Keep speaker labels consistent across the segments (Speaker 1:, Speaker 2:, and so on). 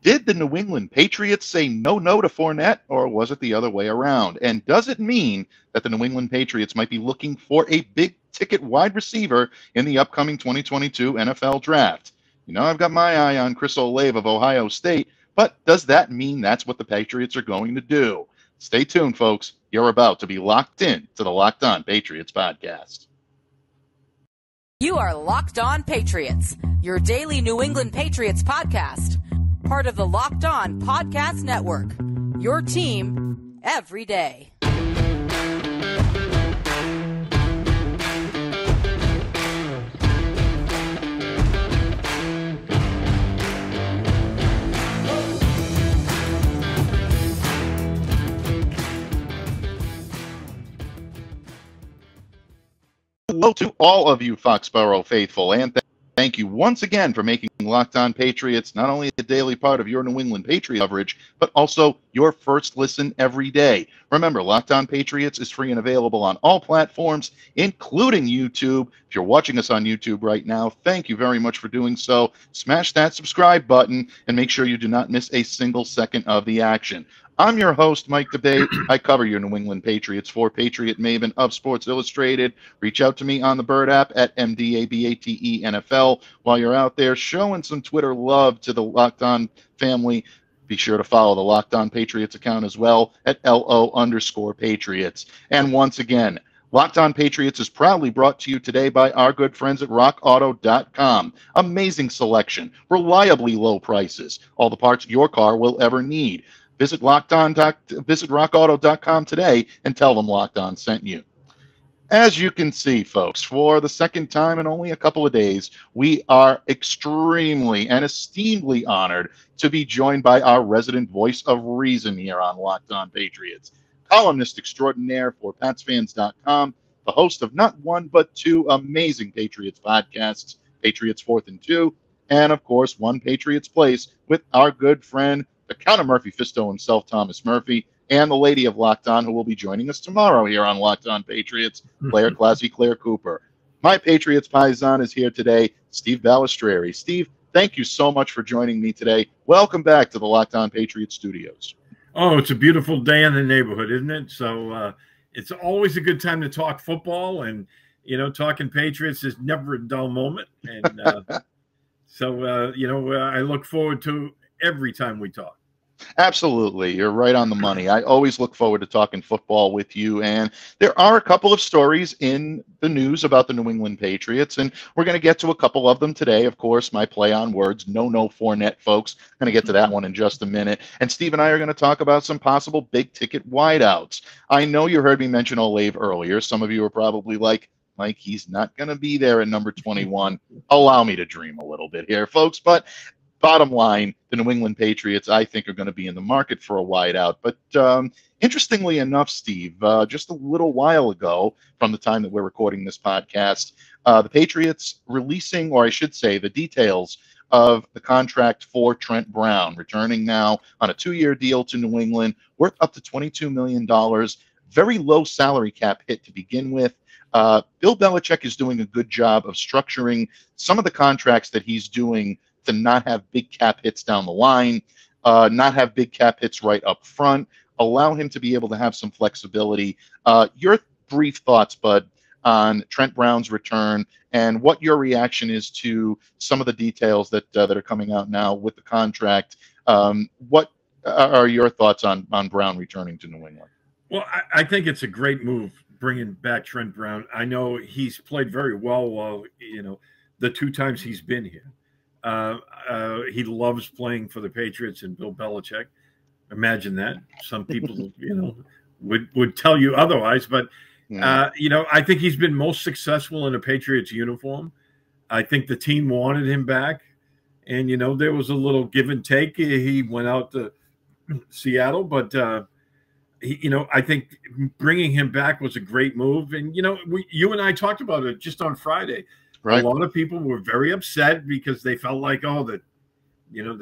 Speaker 1: Did the New England Patriots say no to Fournette, or was it the other way around? And does it mean that the New England Patriots might be looking for a big-ticket wide receiver in the upcoming 2022 NFL Draft? You know, I've got my eye on Chris Olave of Ohio State, but does that mean that's what the Patriots are going to do? Stay tuned, folks. You're about to be locked in to the Locked On Patriots podcast.
Speaker 2: You are Locked On Patriots, your daily New England Patriots podcast. Part of the Locked On Podcast Network, your team every day.
Speaker 1: Hello to all of you Foxborough faithful, and thank you once again for making Locked On Patriots not only a daily part of your New England Patriot coverage, but also your first listen every day. Remember, Locked On Patriots is free and available on all platforms, including YouTube. If you're watching us on YouTube right now, thank you very much for doing so. Smash that subscribe button and make sure you do not miss a single second of the action. I'm your host, Mike DeBate. I cover your New England Patriots for Patriot Maven of Sports Illustrated. Reach out to me on the Bird app at MDABATE NFL. While you're out there showing some Twitter love to the Locked On family, be sure to follow the Locked On Patriots account as well at LO_Patriots. And once again, Locked On Patriots is proudly brought to you today by our good friends at RockAuto.com. Amazing selection, reliably low prices, all the parts your car will ever need. Visit RockAuto.com today and tell them Locked On sent you. As you can see, folks, for the second time in only a couple of days, we are extremely and esteemedly honored to be joined by our resident voice of reason here on Locked On Patriots, columnist extraordinaire for PatsFans.com, the host of not one but two amazing Patriots podcasts, Patriots 4th and 2, and of course, One Patriots Place with our good friend, the Count of Murphy Fisto himself, Thomas Murphy, and the lady of Locked On, who will be joining us tomorrow here on Locked On Patriots, Claire Cooper. My Patriots Paisan is here today, Steve Balestrieri. Steve, thank you so much for joining me today. Welcome back to the Locked On Patriots studios.
Speaker 3: Oh, it's a beautiful day in the neighborhood, isn't it? So it's always a good time to talk football, and, you know, talking Patriots is never a dull moment. And I look forward to every time we talk.
Speaker 1: Absolutely. You're right on the money. I always look forward to talking football with you. And there are a couple of stories in the news about the New England Patriots, and we're going to get to a couple of them today. Of course, my play on words, no Fournette, folks. I'm going to get to that one in just a minute. And Steve and I are going to talk about some possible big-ticket wideouts. I know you heard me mention Olave earlier. Some of you are probably like, Mike, he's not going to be there at number 21. Allow me to dream a little bit here, folks. But bottom line, the New England Patriots, I think, are going to be in the market for a wideout. But interestingly enough, Steve, just a little while ago, from the time that we're recording this podcast, the Patriots releasing, or I should say, the details of the contract for Trent Brown, returning now on a 2-year deal to New England, worth up to $22 million. Very low salary cap hit to begin with. Bill Belichick is doing a good job of structuring some of the contracts that he's doing to not have big cap hits down the line, not have big cap hits right up front, allow him to be able to have some flexibility. Your brief thoughts, Bud, on Trent Brown's return and what your reaction is to some of the details that are coming out now with the contract. What are your thoughts on Brown returning to New England?
Speaker 3: Well, I think it's a great move bringing back Trent Brown. I know he's played very well while, the 2 times he's been here. He loves playing for the Patriots and Bill Belichick. Imagine that. Some people, would tell you otherwise. But, I think he's been most successful in a Patriots uniform. I think the team wanted him back. And, there was a little give and take. He went out to Seattle. But, I think bringing him back was a great move. And, you and I talked about it just on Friday. Right. A lot of people were very upset because they felt like, the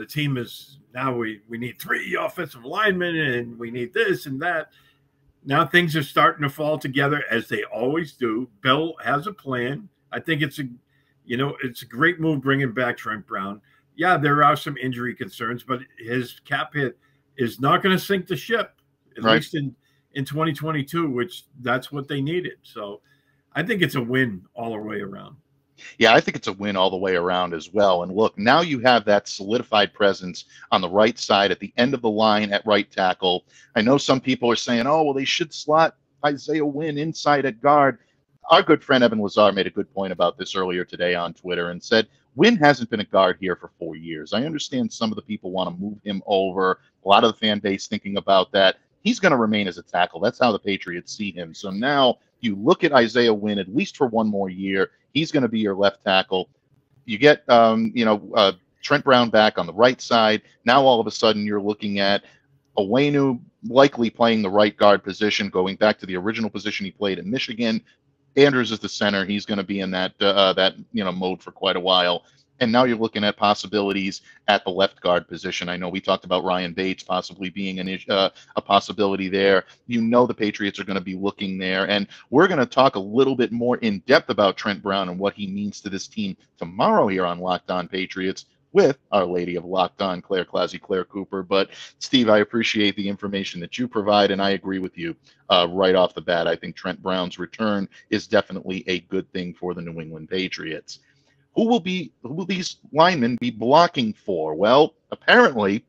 Speaker 3: team is now we need 3 offensive linemen and we need this and that. Now things are starting to fall together as they always do. Bill has a plan. I think it's a great move bringing back Trent Brown. yeah, there are some injury concerns, but his cap hit is not going to sink the ship, at least in 2022, which that's what they needed. So I think it's a win all the way around.
Speaker 1: Yeah, I think it's a win all the way around as well. And look, now you have that solidified presence on the right side at the end of the line at right tackle. I know some people are saying, oh, well, they should slot Isaiah Wynn inside at guard. Our good friend Evan Lazar made a good point about this earlier today on Twitter and said, Wynn hasn't been a guard here for 4 years. I understand some of the people want to move him over. A lot of the fan base thinking about that. He's going to remain as a tackle. That's how the Patriots see him. So now you look at Isaiah Wynn, at least for one more year. He's going to be your left tackle. You get, Trent Brown back on the right side. Now all of a sudden you're looking at Owenu likely playing the right guard position, going back to the original position he played in Michigan. Andrews is the center. He's going to be in that mode for quite a while. And now you're looking at possibilities at the left guard position. I know we talked about Ryan Bates possibly being a possibility there. You know the Patriots are going to be looking there. And we're going to talk a little bit more in depth about Trent Brown and what he means to this team tomorrow here on Locked On Patriots with our lady of Locked On, Claire Classy, Claire Cooper. But, Steve, I appreciate the information that you provide, and I agree with you right off the bat. I think Trent Brown's return is definitely a good thing for the New England Patriots. Who will these linemen be blocking for? Well, apparently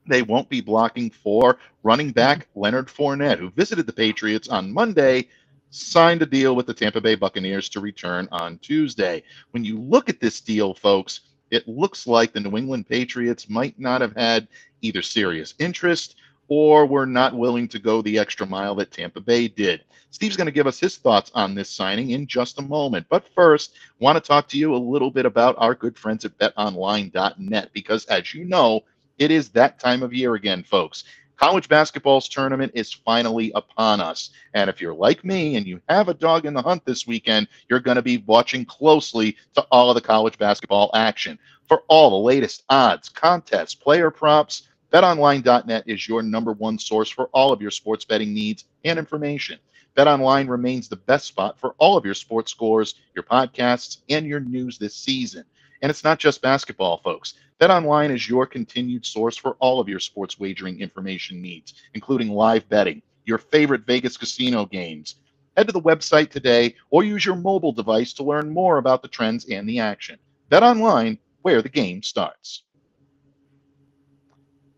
Speaker 1: they won't be blocking for running back Leonard Fournette, who visited the Patriots on Monday, signed a deal with the Tampa Bay Buccaneers to return on Tuesday. When you look at this deal, folks, it looks like the New England Patriots might not have had either serious interest or were not willing to go the extra mile that Tampa Bay did. Steve's going to give us his thoughts on this signing in just a moment. But first, want to talk to you a little bit about our good friends at BetOnline.net, because as you know, it is that time of year again, folks. College basketball's tournament is finally upon us. And if you're like me and you have a dog in the hunt this weekend, you're going to be watching closely to all of the college basketball action. For all the latest odds, contests, player props, BetOnline.net is your #1 source for all of your sports betting needs and information. BetOnline remains the best spot for all of your sports scores, your podcasts, and your news this season. And it's not just basketball, folks. BetOnline is your continued source for all of your sports wagering information needs, including live betting, your favorite Vegas casino games. Head to the website today or use your mobile device to learn more about the trends and the action. BetOnline, where the game starts.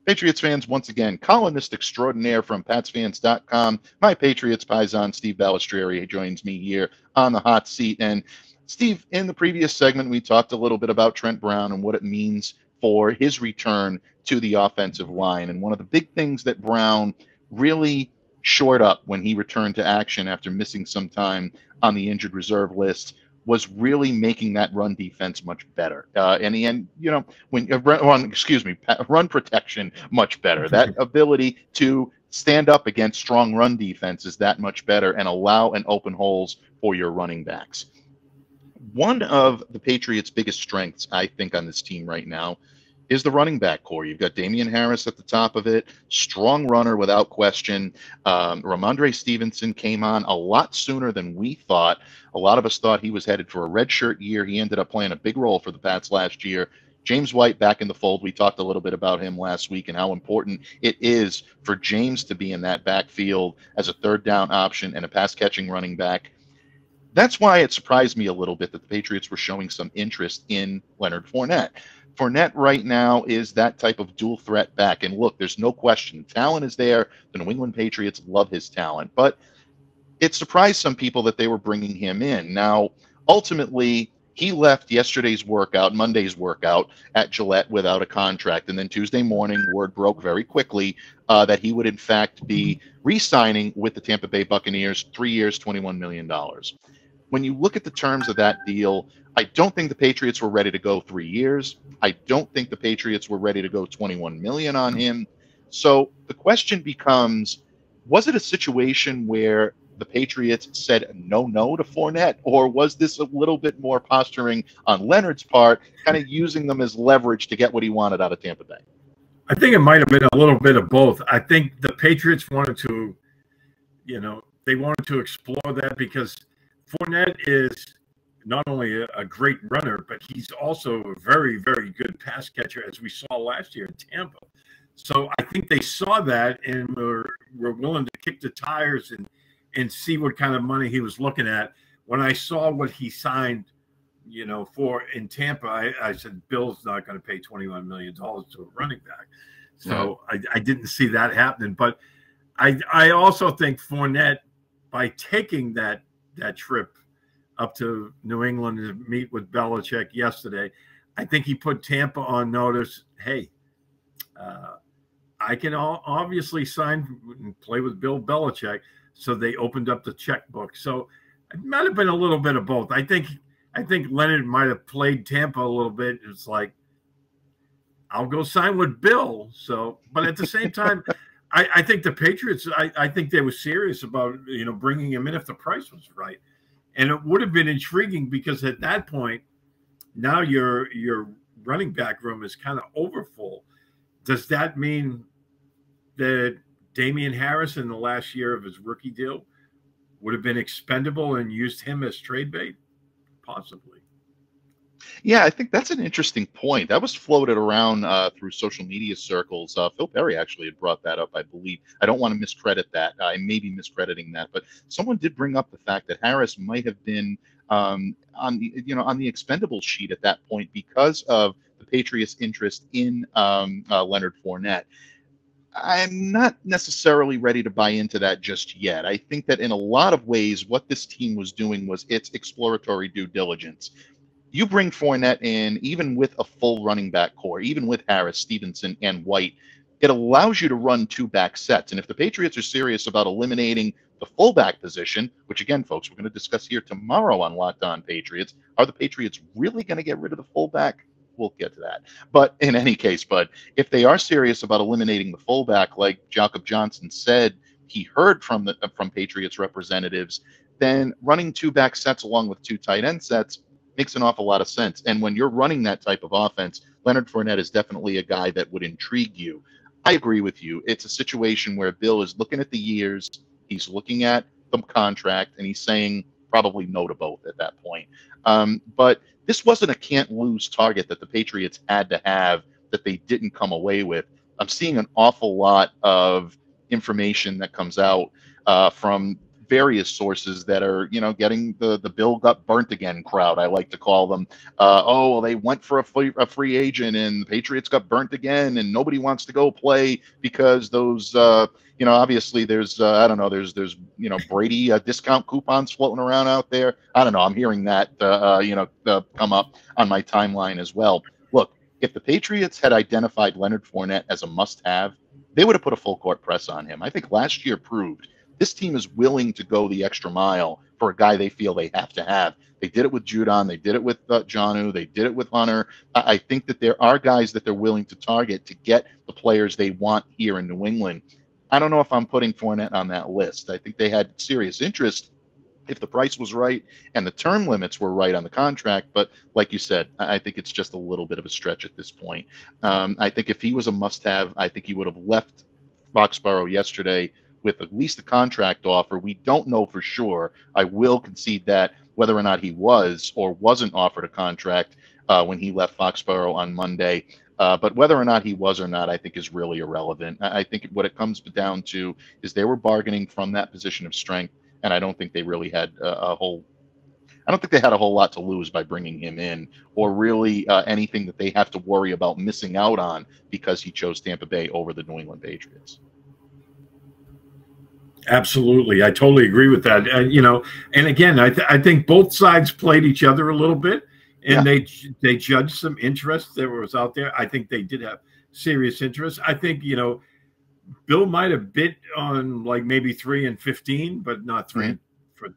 Speaker 1: Patriots fans, once again, columnist extraordinaire from PatsFans.com, my Patriots paisan, Steve Balestrieri, joins me here on the hot seat. And Steve, in the previous segment, we talked a little bit about Trent Brown and what it means for his return to the offensive line. And one of the big things that Brown really shored up when he returned to action after missing some time on the injured reserve list was really making that run defense much better. Run protection much better. That ability to stand up against strong run defense is that much better and allow and open holes for your running backs. One of the Patriots' biggest strengths, I think, on this team right now is the running back core. You've got Damian Harris at the top of it, strong runner without question. Ramondre Stevenson came on a lot sooner than we thought. A lot of us thought he was headed for a redshirt year. He ended up playing a big role for the Pats last year. James White back in the fold. We talked a little bit about him last week and how important it is for James to be in that backfield as a third down option and a pass-catching running back. That's why it surprised me a little bit that the Patriots were showing some interest in Leonard Fournette. Fournette right now is that type of dual threat back. And look, there's no question. Talent is there. The New England Patriots love his talent. But it surprised some people that they were bringing him in. Now, ultimately, he left Monday's workout at Gillette without a contract. And then Tuesday morning, word broke very quickly that he would, in fact, be re-signing with the Tampa Bay Buccaneers, 3 years, $21 million. When you look at the terms of that deal, I don't think the Patriots were ready to go 3 years. I don't think the Patriots were ready to go $21 million on him. So the question becomes, was it a situation where the Patriots said no to Fournette, or was this a little bit more posturing on Leonard's part, kind of using them as leverage to get what he wanted out of Tampa Bay?
Speaker 3: I think it might have been a little bit of both. I think the Patriots wanted to, they wanted to explore that because Fournette is not only a great runner, but he's also a very, very good pass catcher, as we saw last year in Tampa. So I think they saw that and were willing to kick the tires and see what kind of money he was looking at. When I saw what he signed, for in Tampa, I said, Bill's not going to pay $21 million to a running back. So I didn't see that happening. But I also think Fournette, by taking that trip up to New England to meet with Belichick yesterday, I think he put Tampa on notice. Hey, I can obviously sign and play with Bill Belichick. So they opened up the checkbook. So it might have been a little bit of both. I think Leonard might have played Tampa a little bit. It's like, I'll go sign with Bill. So, but at the same time, I think the Patriots, I think they were serious about, bringing him in if the price was right. And it would have been intriguing because at that point, now your running back room is kind of overfull. Does that mean that Damian Harris in the last year of his rookie deal would have been expendable and used him as trade bait? Possibly.
Speaker 1: Yeah, I think that's an interesting point. That was floated around through social media circles. Phil Perry actually had brought that up, I believe. I don't want to miscredit that. I may be miscrediting that, but someone did bring up the fact that Harris might have been on the expendable sheet at that point because of the Patriots' interest in Leonard Fournette. I'm not necessarily ready to buy into that just yet. I think that in a lot of ways, what this team was doing was its exploratory due diligence. You bring Fournette in, even with a full running back core, even with Harris, Stevenson, and White, it allows you to run two back sets. And if the Patriots are serious about eliminating the fullback position, which again, folks, we're going to discuss here tomorrow on Locked On Patriots, are the Patriots really going to get rid of the fullback? We'll get to that. But in any case, if they are serious about eliminating the fullback, like Jakob Johnson said he heard from Patriots representatives, then running two back sets along with two tight end sets makes an awful lot of sense. And when you're running that type of offense, Leonard Fournette is definitely a guy that would intrigue you. I agree with you. It's a situation where Bill is looking at the years, he's looking at the contract, and he's saying probably no to both at that point. But this wasn't a can't-lose target that the Patriots had to have that they didn't come away with. I'm seeing an awful lot of information that comes out from various sources that are, getting the Bill got burnt again crowd, I like to call them. They went for a free agent and the Patriots got burnt again and nobody wants to go play because those, obviously there's, there's Brady discount coupons floating around out there. I don't know. I'm hearing that, come up on my timeline as well. Look, if the Patriots had identified Leonard Fournette as a must-have, they would have put a full court press on him. I think last year proved this team is willing to go the extra mile for a guy they feel they have to have. They did it with Judon. They did it with Jonnu. They did it with Hunter. I think that there are guys that they're willing to target to get the players they want here in New England. I don't know if I'm putting Fournette on that list. I think they had serious interest if the price was right and the term limits were right on the contract. But like you said, I think it's just a little bit of a stretch at this point. I think if he was a must-have, I think he would have left Foxborough yesterday with at least a contract offer. We don't know for sure. I will concede that whether or not he was or wasn't offered a contract when he left Foxborough on Monday. But whether or not he was or not, I think is really irrelevant. I think what it comes down to is they were bargaining from that position of strength, and I don't think they really had a whole lot to lose by bringing him in, or really anything that they have to worry about missing out on because he chose Tampa Bay over the New England Patriots.
Speaker 3: Absolutely. I totally agree with that. And again, I think both sides played each other a little bit, and they judged some interest that was out there. I think they did have serious interest. I think, Bill might have bid on like maybe 3 and 15, but not 3 for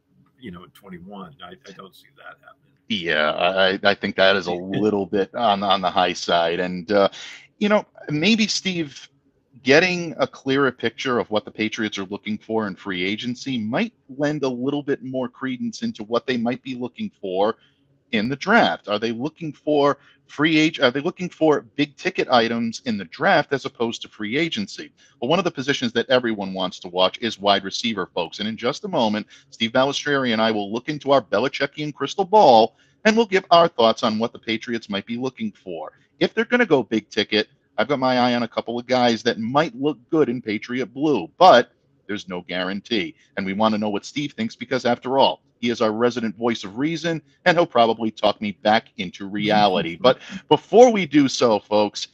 Speaker 3: 21. I don't see that happening.
Speaker 1: Yeah, I think that is a little bit on the high side. And, maybe Steve, getting a clearer picture of what the Patriots are looking for in free agency might lend a little bit more credence into what they might be looking for in the draft? Are they looking for free agent? Are they looking for big ticket items in the draft as opposed to free agency? Well, one of the positions that everyone wants to watch is wide receiver, folks. And in just a moment, Steve Balestrieri and I will look into our Belichickian crystal ball, and we'll give our thoughts on what the Patriots might be looking for. If they're going to go big ticket, I've got my eye on a couple of guys that might look good in Patriot blue, but there's no guarantee. And we want to know what Steve thinks because, after all, he is our resident voice of reason, and he'll probably talk me back into reality. But before we do so, folks,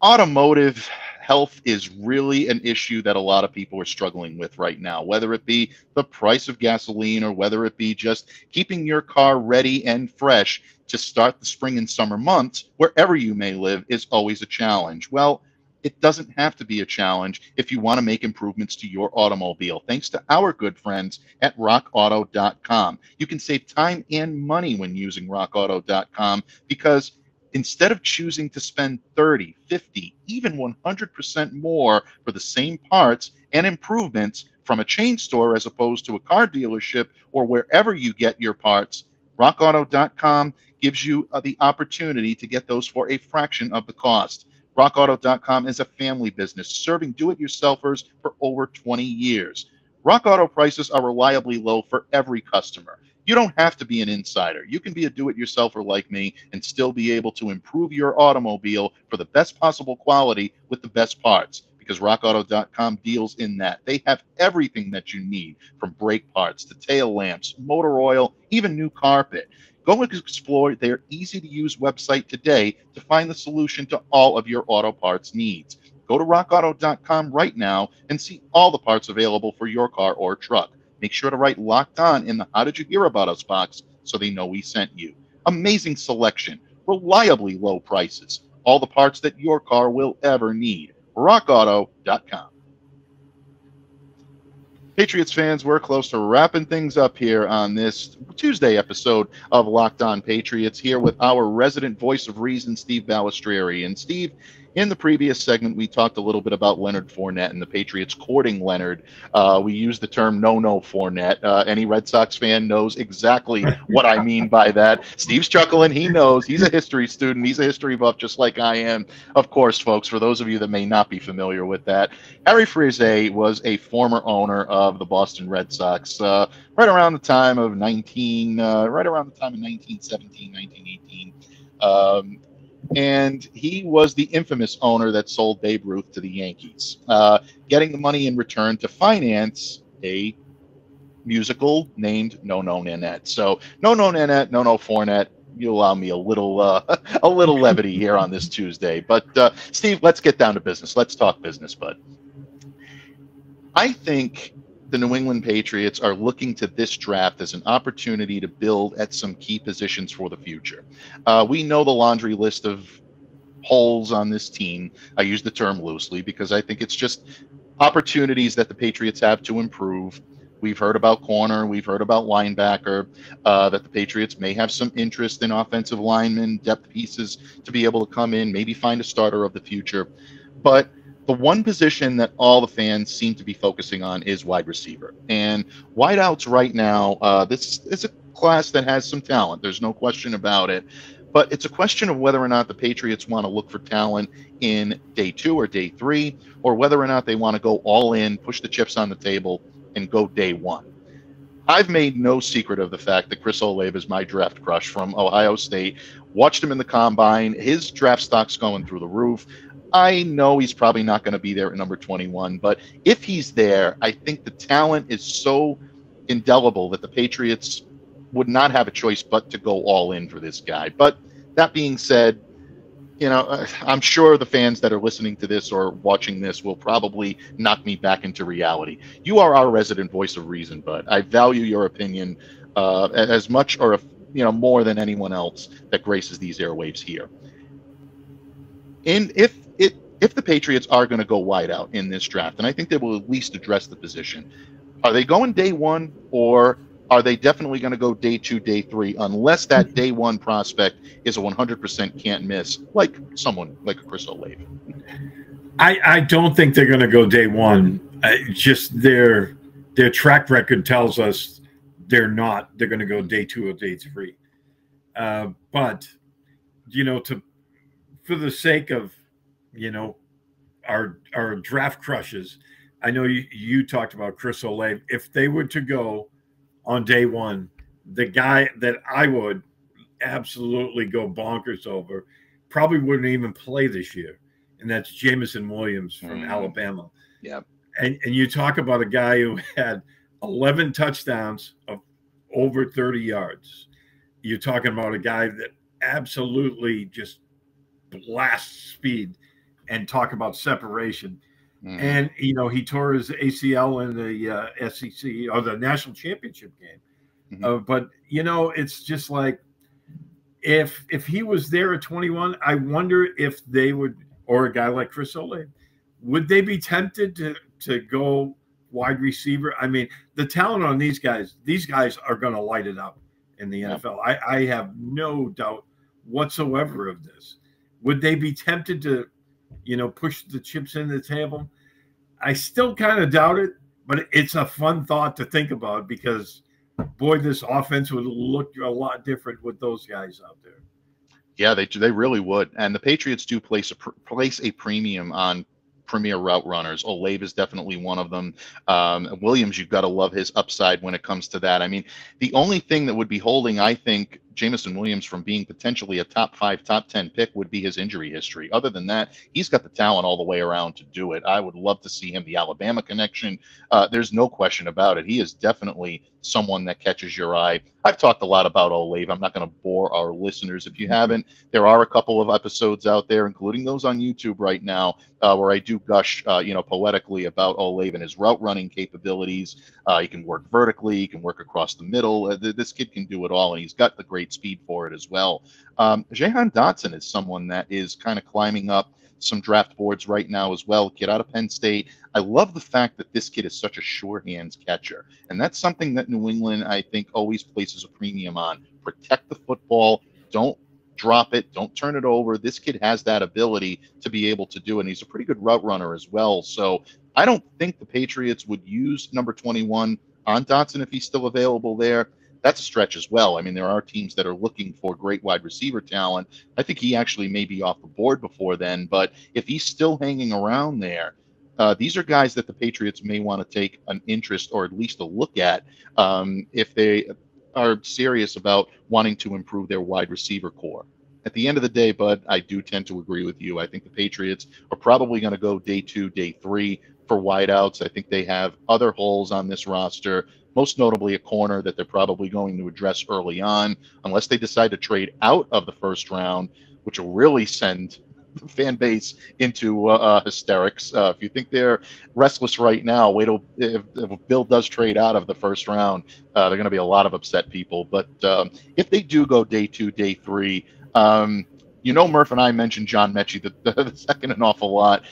Speaker 1: automotive health is really an issue that a lot of people are struggling with right now, whether it be the price of gasoline or whether it be just keeping your car ready and fresh to start the spring and summer months, wherever you may live, is always a challenge. Well, it doesn't have to be a challenge if you want to make improvements to your automobile, thanks to our good friends at rockauto.com. You can save time and money when using rockauto.com because instead of choosing to spend 30, 50, even 100% more for the same parts and improvements from a chain store as opposed to a car dealership or wherever you get your parts, rockauto.com gives you the opportunity to get those for a fraction of the cost. RockAuto.com is a family business serving do-it-yourselfers for over 20 years. Rock Auto prices are reliably low for every customer. You don't have to be an insider. You can be a do-it-yourselfer like me and still be able to improve your automobile for the best possible quality with the best parts, because RockAuto.com deals in that. They have everything that you need, from brake parts to tail lamps, motor oil, even new carpet. Go and explore their easy-to-use website today to find the solution to all of your auto parts needs. Go to rockauto.com right now and see all the parts available for your car or truck. Make sure to write Locked On in the How Did You Hear About Us box so they know we sent you. Amazing selection, reliably low prices, all the parts that your car will ever need. rockauto.com. Patriots fans, we're close to wrapping things up here on this Tuesday episode of Locked On Patriots, here with our resident voice of reason, Steve Balestrieri. And Steve, in the previous segment, we talked a little bit about Leonard Fournette and the Patriots courting Leonard. We used the term no Fournette. Any Red Sox fan knows exactly what I mean by that. Steve's chuckling. He knows. He's a history student. He's a history buff just like I am. Of course, folks, for those of you that may not be familiar with that, Harry Frise was a former owner of the Boston Red Sox right around the time of 1917, 1918. And he was the infamous owner that sold Babe Ruth to the Yankees, getting the money in return to finance a musical named No Nanette. So No Nanette, No Fournette. You allow me a little levity here on this Tuesday. But Steve, let's get down to business. Let's talk business, bud. I think the New England Patriots are looking to this draft as an opportunity to build at some key positions for the future. We know the laundry list of holes on this team. I use the term loosely because I think it's just opportunities that the Patriots have to improve. We've heard about corner. We've heard about linebacker, that the Patriots may have some interest in offensive linemen, depth pieces to be able to come in, maybe find a starter of the future. But the one position that all the fans seem to be focusing on is wide receiver. And wideouts right now, this is a class that has some talent. There's no question about it. But it's a question of whether or not the Patriots want to look for talent in day 2 or day 3, or whether or not they want to go all in, push the chips on the table, and go day 1. I've made no secret of the fact that Chris Olave is my draft crush from Ohio State. Watched him in the combine. His draft stock's going through the roof. I know he's probably not going to be there at number 21, but if he's there, I think the talent is so indelible that the Patriots would not have a choice but to go all in for this guy. But that being said, you know, I'm sure the fans that are listening to this or watching this will probably knock me back into reality. You are our resident voice of reason, bud. I value your opinion as much or more than anyone else that graces these airwaves here. And if the Patriots are going to go wide out in this draft, and I think they will at least address the position, are they going day 1, or are they definitely going to go day 2, day 3, unless that day 1 prospect is a 100% can't miss, like someone like a Chris Olave?
Speaker 3: I don't think they're going to go day 1. Just their track record tells us they're not. They're going to go day 2 or day 3. But for the sake of our draft crushes, I know you talked about Chris Olave. If they were to go on day one, the guy that I would absolutely go bonkers over probably wouldn't even play this year, and that's Jameson Williams from Alabama.
Speaker 1: Yeah.
Speaker 3: And you talk about a guy who had 11 touchdowns of over 30 yards. You're talking about a guy that absolutely just blasts speed, and talk about separation. And he tore his ACL in the SEC or the national championship game. But it's just like, if he was there at 21, I wonder if they would, or a guy like Chris Olave, would they be tempted to go wide receiver? I mean, the talent on these guys are going to light it up in the NFL. I have no doubt whatsoever of this. Would they be tempted to, push the chips in the table? I still kind of doubt it, but it's a fun thought to think about, because boy, this offense would look a lot different with those guys out there.
Speaker 1: Yeah, they really would. And the Patriots do place a premium on premier route runners. Olave is definitely one of them. Williams, you've got to love his upside when it comes to that. I mean, the only thing that would be holding, I think, Jameson Williams from being potentially a top 5, top 10 pick would be his injury history. Other than that, he's got the talent all the way around to do it. I would love to see him, the Alabama connection. There's no question about it. He is definitely someone that catches your eye. I've talked a lot about Olave. I'm not going to bore our listeners if you haven't. There are a couple of episodes out there, including those on YouTube right now, where I do gush, poetically about Olave and his route running capabilities. He can work vertically. He can work across the middle. This kid can do it all, and he's got the great speed for it as well. Jahan Dodson is someone that is kind of climbing up some draft boards right now as well. Kid out of Penn State. I love the fact that this kid is such a sure hands catcher, and that's something that New England, I think, always places a premium on. Protect the football. Don't drop it. Don't turn it over. This kid has that ability to be able to do it, and he's a pretty good route runner as well. So I don't think the Patriots would use number 21 on Dodson if he's still available there. That's a stretch as well. I mean, there are teams that are looking for great wide receiver talent. I think he actually may be off the board before then, but if he's still hanging around there, these are guys that the Patriots may want to take an interest or at least a look at if they are serious about wanting to improve their wide receiver core. At the end of the day, Bud, I do tend to agree with you. I think the Patriots are probably going to go day 2, day 3 for wideouts. I think they have other holes on this roster, most notably a corner that they're probably going to address early on, unless they decide to trade out of the first round, which will really send the fan base into hysterics. If you think they're restless right now, wait till if Bill does trade out of the first round, there are going to be a lot of upset people. But if they do go day 2, day 3, Murph and I mentioned John Mechie the second an awful lot.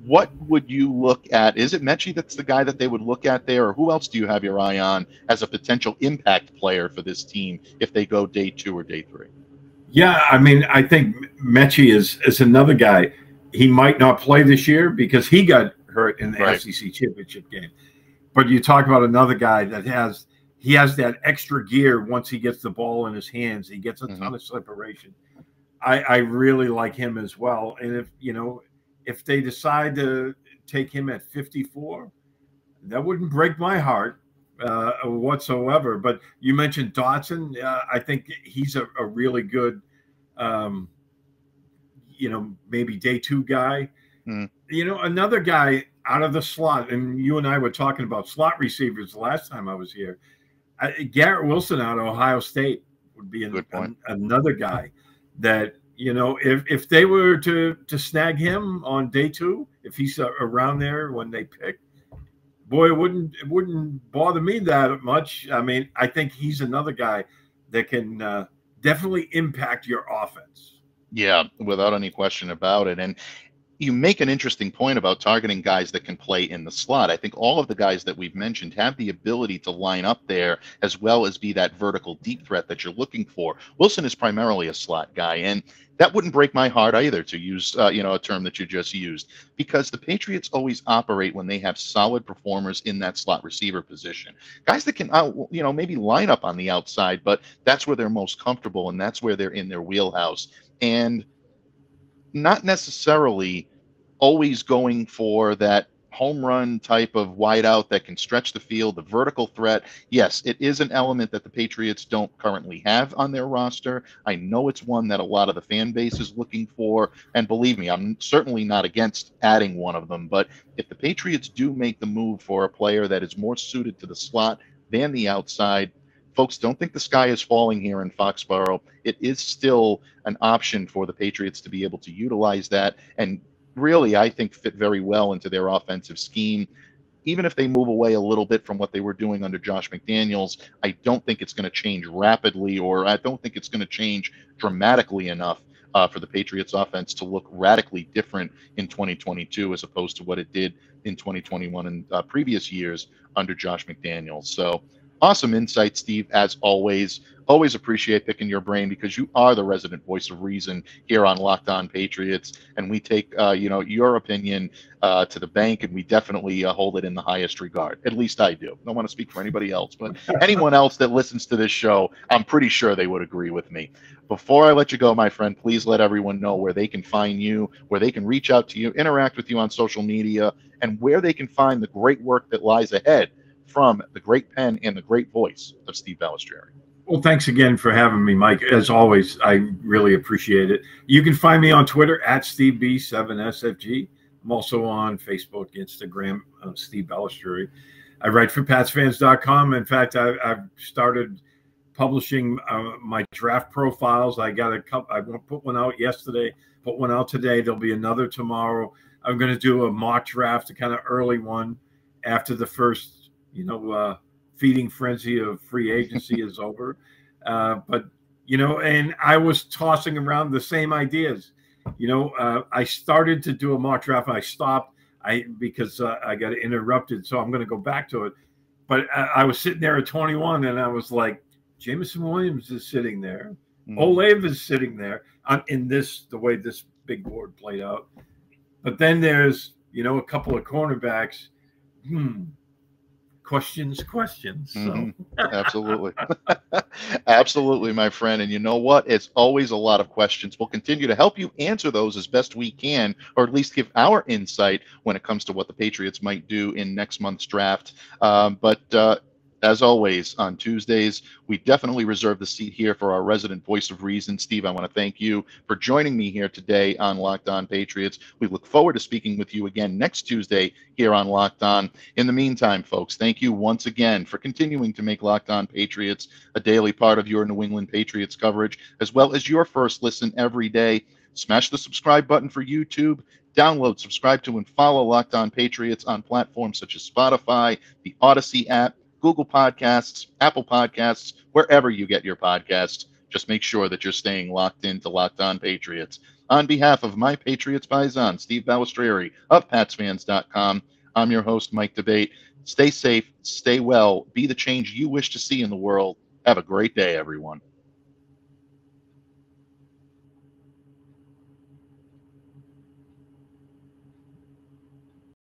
Speaker 1: What would you look at? Is it Mechie that's the guy that they would look at there, or who else do you have your eye on as a potential impact player for this team if they go day 2 or day 3?
Speaker 3: Yeah, I mean, I think Mechie is another guy. He might not play this year because he got hurt in the SEC championship game. But you talk about another guy that has that extra gear once he gets the ball in his hands. He gets a ton of separation. I really like him as well. And if they decide to take him at 54, that wouldn't break my heart whatsoever. But you mentioned Dodson. I think he's a really good, maybe day 2 guy. Another guy out of the slot, and you and I were talking about slot receivers the last time I was here. Garrett Wilson out of Ohio State would be another guy that, if they were to snag him on day 2, if he's around there when they pick, boy, it wouldn't bother me that much. I mean, I think he's another guy that can definitely impact your offense.
Speaker 1: Yeah, without any question about it. And you make an interesting point about targeting guys that can play in the slot. I think all of the guys that we've mentioned have the ability to line up there as well as be that vertical deep threat that you're looking for. Wilson is primarily a slot guy, and that wouldn't break my heart either, to use a term that you just used, because the Patriots always operate when they have solid performers in that slot receiver position. Guys that can maybe line up on the outside, but that's where they're most comfortable and that's where they're in their wheelhouse. And not necessarily always going for that home run type of wideout that can stretch the field, the vertical threat. Yes, it is an element that the Patriots don't currently have on their roster. I know it's one that a lot of the fan base is looking for, and believe me, I'm certainly not against adding one of them, but if the Patriots do make the move for a player that is more suited to the slot than the outside, folks, don't think the sky is falling here in Foxborough. It is still an option for the Patriots to be able to utilize that and really, I think, fit very well into their offensive scheme. Even if they move away a little bit from what they were doing under Josh McDaniels, I don't think it's going to change rapidly, or I don't think it's going to change dramatically enough for the Patriots offense to look radically different in 2022 as opposed to what it did in 2021 and previous years under Josh McDaniels. So awesome insight, Steve, as always. Always appreciate picking your brain because you are the resident voice of reason here on Locked On Patriots, and we take your opinion to the bank, and we definitely hold it in the highest regard. At least I do. I don't want to speak for anybody else, but anyone else that listens to this show, I'm pretty sure they would agree with me. Before I let you go, my friend, please let everyone know where they can find you, where they can reach out to you, interact with you on social media, and where they can find the great work that lies ahead from the great pen and the great voice of Steve Balestrieri.
Speaker 3: Well, thanks again for having me, Mike. As always, I really appreciate it. You can find me on Twitter at SteveB7SFG. I'm also on Facebook, Instagram, Steve Balestrieri. I write for PatsFans.com. In fact, I've started publishing my draft profiles. I got a couple. I put one out yesterday, put one out today. There'll be another tomorrow. I'm going to do a mock draft, a kind of early one after the first, feeding frenzy of free agency is over. But, and I was tossing around the same ideas. I started to do a mock draft. I stopped because I got interrupted. So I'm going to go back to it. But I was sitting there at 21 and I was like, Jameson Williams is sitting there. Olave is sitting there in the way this big board played out. But then there's, a couple of cornerbacks. Questions. So.
Speaker 1: Absolutely. Absolutely, my friend. And you know what? It's always a lot of questions. We'll continue to help you answer those as best we can, or at least give our insight when it comes to what the Patriots might do in next month's draft. But as always, on Tuesdays, we definitely reserve the seat here for our resident voice of reason. Steve, I want to thank you for joining me here today on Locked On Patriots. We look forward to speaking with you again next Tuesday here on Locked On. In the meantime, folks, thank you once again for continuing to make Locked On Patriots a daily part of your New England Patriots coverage, as well as your first listen every day. Smash the subscribe button for YouTube. Download, subscribe to, and follow Locked On Patriots on platforms such as Spotify, the Odyssey app, Google Podcasts, Apple Podcasts, wherever you get your podcasts. Just make sure that you're staying locked into Locked On Patriots. On behalf of my Patriots Paisan, Steve Balestrieri of PatsFans.com, I'm your host, Mike Debate. Stay safe, stay well, be the change you wish to see in the world. Have a great day, everyone.